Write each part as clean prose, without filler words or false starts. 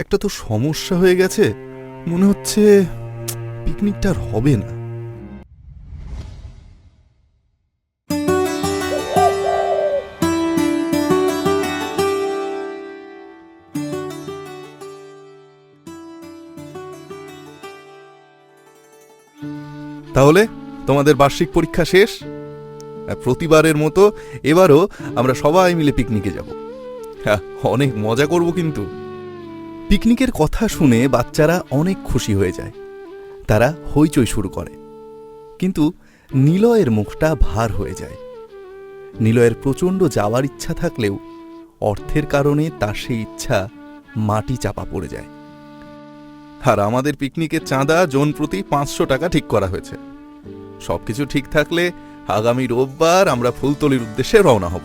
একটা তো সমস্যা হয়ে গেছে, মনে হচ্ছে পিকনিকটা আর হবে না। তাহলে তোমাদের বার্ষিক পরীক্ষা শেষ, প্রতিবারের মতো এবারও আমরা সবাই মিলে পিকনিকে যাব। হ্যাঁ, অনেক মজা করব। কিন্তু পিকনিকের কথা শুনে বাচ্চারা অনেক খুশি হয়ে যায়, তারা হইচই শুরু করে। কিন্তু নিলয়ের মুখটা ভার হয়ে যায়। নিলয়ের প্রচণ্ড যাওয়ার ইচ্ছা থাকলেও অর্থের কারণে তার সেই ইচ্ছা মাটি চাপা পড়ে যায়। আর আমাদের পিকনিকের চাঁদা জন প্রতি 500 টাকা ঠিক করা হয়েছে। সবকিছু ঠিক থাকলে আগামী রোববার আমরা ফুলতলির উদ্দেশ্যে রওনা হব।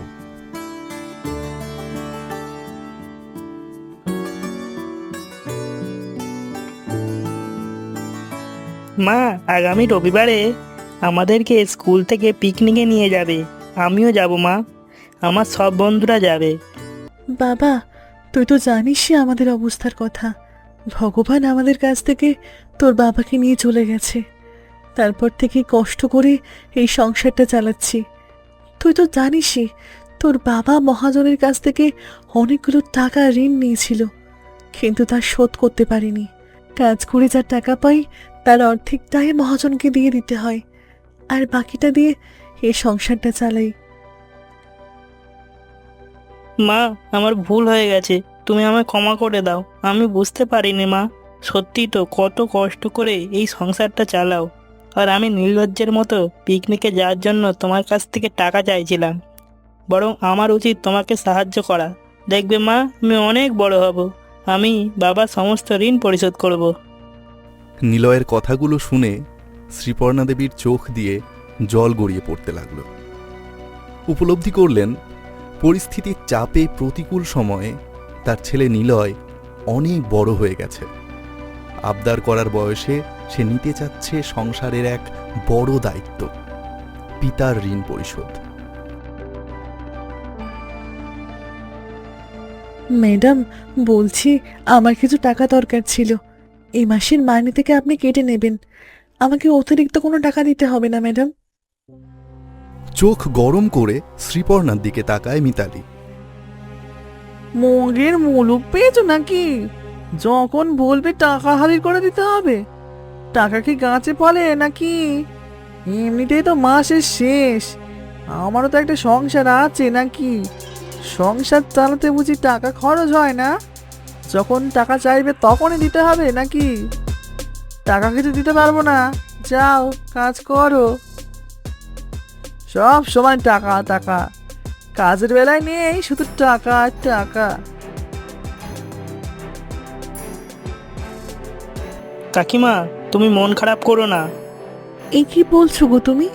মা, আগামী রবিবারে আমাদেরকে স্কুল থেকে পিকনিকে নিয়ে যাবে। আমিও যাব মা, আমার সব বন্ধুরা যাবে। বাবা, তুই তো জানিসই আমাদের অবস্থার কথা। ভগবান আমাদের কাছ থেকে তোর বাবাকে নিয়ে চলে গেছে। তারপর থেকে কষ্ট করে এই সংসারটা চালাচ্ছি। তুই তো জানিসই তোর বাবা মহাজনের কাছ থেকে অনেকগুলো টাকা ঋণ নিয়েছিল, কিন্তু তা শোধ করতে পারিনি। কাজ করে যা টাকা পাই তার অর্ধেকটাই মহাজনকে দিয়ে দিতে হয়, আর বাকিটা দিয়ে এই সংসারটা চালাই। মা, আমার ভুল হয়ে গেছে, তুমি আমায় ক্ষমা করে দাও। আমি বুঝতে পারিনি মা। সত্যি তো কত কষ্ট করে এই সংসারটা চালাও, আর আমি নির্লজ্জের মতো পিকনিকে যাওয়ার জন্য তোমার কাছ থেকে টাকা চাইছিলাম। বরং আমার উচিত তোমাকে সাহায্য করা। দেখবে মা, আমি অনেক বড় হব, আমি বাবার সমস্ত ঋণ পরিশোধ করব। নিলয়ের কথাগুলো শুনে শ্রীপর্ণা দেবীর চোখ দিয়ে জল গড়িয়ে পড়তে লাগল। উপলব্ধি করলেন পরিস্থিতির চাপে প্রতিকূল সময়ে তার ছেলে নিলয় অনেক বড় হয়ে গেছে। আবদার করার বয়সে সে নিতে চাচ্ছে সংসারের এক বড় দায়িত্ব, পিতার ঋণ পরিশোধ। ম্যাডাম, বলছি আমার কিছু টাকা দরকার ছিল। এই মাসের মাইনে থেকে আপনি কেটে নেবেন। আমাকে অতিরিক্ত কোনো টাকা দিতে হবে না ম্যাডাম। চোখ গরম করে শ্রীপর্ণার দিকে তাকায় মিতালি। মগের মুলুক পেয়েছো নাকি? যখন বলবে টাকা হাজির করে দিতে হবে। টাকা কি গাছে ফলে নাকি? এমনিতেই তো মাসের শেষ, আমারও তো একটা সংসার আছে নাকি? সংসার চালাতে বুঝি টাকা খরচ হয় না? যখন টাকা চাইবে তখনই দিতে হবে নাকি? টাকা কিছু দিতে পারবো না, যাও কাজ করো। সব সময় টাকা টাকা, কাজের বেলায় নেই, শুধু টাকা আর টাকা। কাকিমা, তুমি মন খারাপ করো না। এই কি বলছো গো তুমি?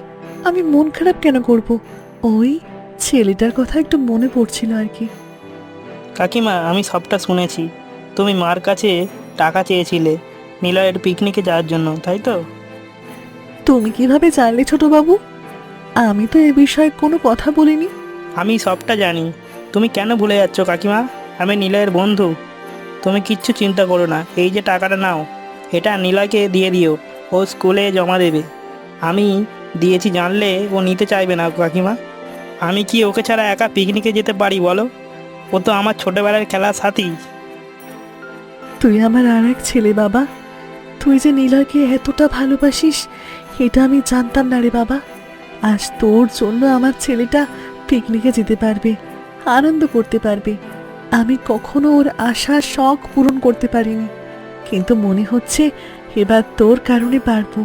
আমি মন খারাপ কেন করব? ওই ছেলেটার কথা একটু মনে পড়ছিল আর কি। কাকিমা, আমি সবটা শুনেছি। তুমি মার কাছে টাকা চেয়েছিলে নিলয়ের পিকনিকে যাওয়ার জন্য, তাই তো? তুমি কিভাবে জানলে ছোট বাবু? আমি তো এ বিষয়ে কোনো কথা বলিনি। আমি সবটা জানি। তুমি কেন ভুলে যাচ্ছ কাকিমা? আমি নিলয়ের বন্ধু। তুমি কিচ্ছু চিন্তা করো না। এই যে টাকাটা নাও, এটা নিলয়কে দিয়ে দিও, ও স্কুলে জমা দেবে। আমি দিয়েছি জানলে ও নিতে চাইবে না কাকিমা। আমি কি ওকে ছাড়া একা পিকনিকে যেতে পারি বলো? ও তো আমার ছোটোবেলার খেলার সাথী। তুই আমার আর এক ছেলে বাবা। তুই যে নীলয়কে এতটা ভালোবাসিস এটা আমি জানতাম না রে বাবা। আজ তোর জন্য আমার ছেলেটা পিকনিকে যেতে পারবে, আনন্দ করতে পারবে। আমি কখনো ওর আশার শখ পূরণ করতে পারিনি, কিন্তু মনে হচ্ছে এবার তোর কারণে পারবো।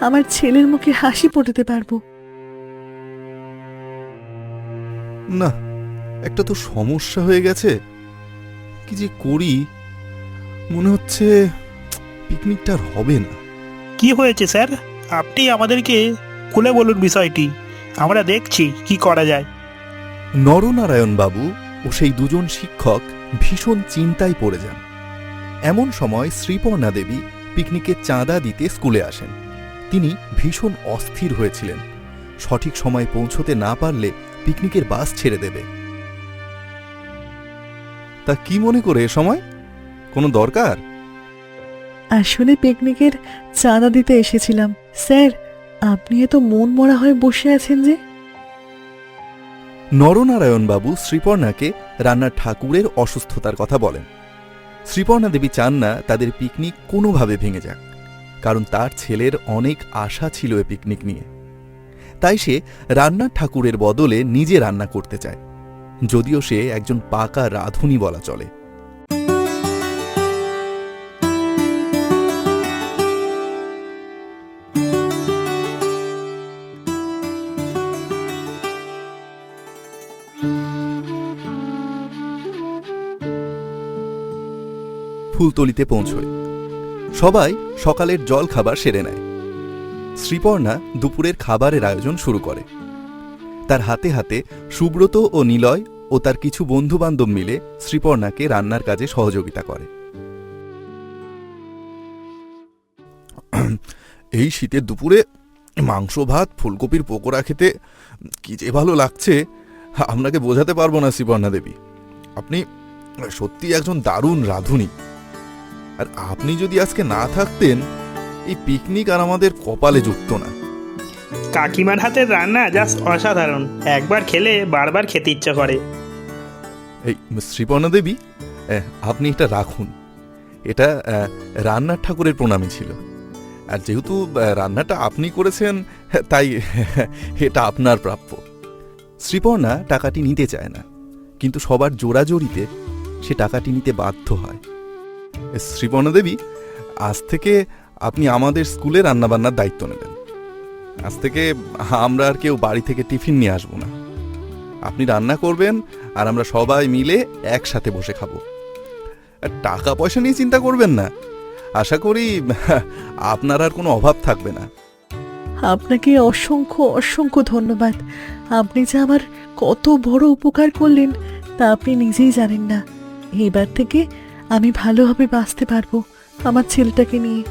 আমার ছেলের মুখে হাসি ফোটাতে পারবো। না, একটা তো সমস্যা হয়ে গেছে, কি যে করি। মনে হচ্ছে পিকনিকটা আর হবে না। কি হয়েছে স্যার? আপনি আমাদেরকে খুলে বলুন বিষয়টি, আমরা দেখছি কি করা যায়। নরনারায়ণ বাবু ও সেই দুজন শিক্ষক ভীষণ চিন্তায় পড়ে যান। এমন সময় শ্রীপর্ণা দেবী পিকনিকে চাঁদা দিতে স্কুলে আসেন। তিনি ভীষণ অস্থির হয়েছিলেন, সঠিক সময়ে পৌঁছতে না পারলে পিকনিকের বাস ছেড়ে দেবে। তা কি মনে করে এ সময় কোনো দরকার? আসলে পিকনিকের চাঁদা দিতে এসেছিলাম। স্যার, আপনি এত মন মরা হয়ে বসে আছেন যে? নরনারায়ণ বাবু শ্রীপর্ণাকে রান্নার ঠাকুরের অসুস্থতার কথা বলেন। শ্রীপর্ণা দেবী চান না তাদের পিকনিক কোনোভাবে ভেঙে যাক, কারণ তার ছেলের অনেক আশা ছিল এ পিকনিক নিয়ে। তাই সে রান্নার ঠাকুরের বদলে নিজে রান্না করতে চায়, যদিও সে একজন পাকা রাঁধুনি বলা চলে। ফুলতলিতে পৌঁছয়। সবাই সকালের জল খাবার সেরে নেয়। শ্রীপর্ণা দুপুরের খাবারের আয়োজন শুরু করে। তার হাতে হাতে সুব্রত ও নিলয় ও তার কিছু বন্ধুবান্ধব মিলে শ্রীপর্ণাকে রান্নার কাজে সহযোগিতা করে। এই শীতের দুপুরে মাংস ভাত ফুলকপির পকোড়া খেতে কি যে ভালো লাগছে আপনাকে বোঝাতে পারবো না শ্রীপর্ণা দেবী। আপনি সত্যি একজন দারুণ রাঁধুনি। আর আপনি যদি আজকে না থাকতেন, এই পিকনিক আর আমাদের কপালে জুটত না। কাকিমার হাতের রান্না জাস্ট অসাধারণ, একবার খেলে বারবার খেতে ইচ্ছা করে। এই শ্রীপর্ণা দেবী, আপনি এটা রাখুন। এটা রান্নার ঠাকুরের প্রণামী ছিল, আর যেহেতু রান্নাটা আপনি করেছেন তাই এটা আপনার প্রাপ্য। শ্রীপর্ণা টাকাটি নিতে চায় না, কিন্তু সবার জোড়াজোড়িতে সে টাকাটি নিতে বাধ্য হয়। শ্রীপর্ণা দেবী, আজ থেকে আপনি আমাদের স্কুলে রান্নাবান্নার দায়িত্ব নেবেন। আজ থেকে আমরা আর কেউ বাড়ি থেকে টিফিন নিয়ে আসবো না। আপনি রান্না করবেন আর আমরা সবাই মিলে একসাথে বসে খাবো। আর টাকা পয়সা নিয়ে চিন্তা করবেন না, আশা করি আপনার আর কোনো অভাব থাকবে না। আপনাকে অসংখ্য অসংখ্য ধন্যবাদ। আপনি যে আমার কত বড় উপকার করলেন তা আপনি নিজেই জানেন না। এবার থেকে আমি ভালোভাবে বাঁচতে পারবো আমার ছেলেটাকে নিয়ে।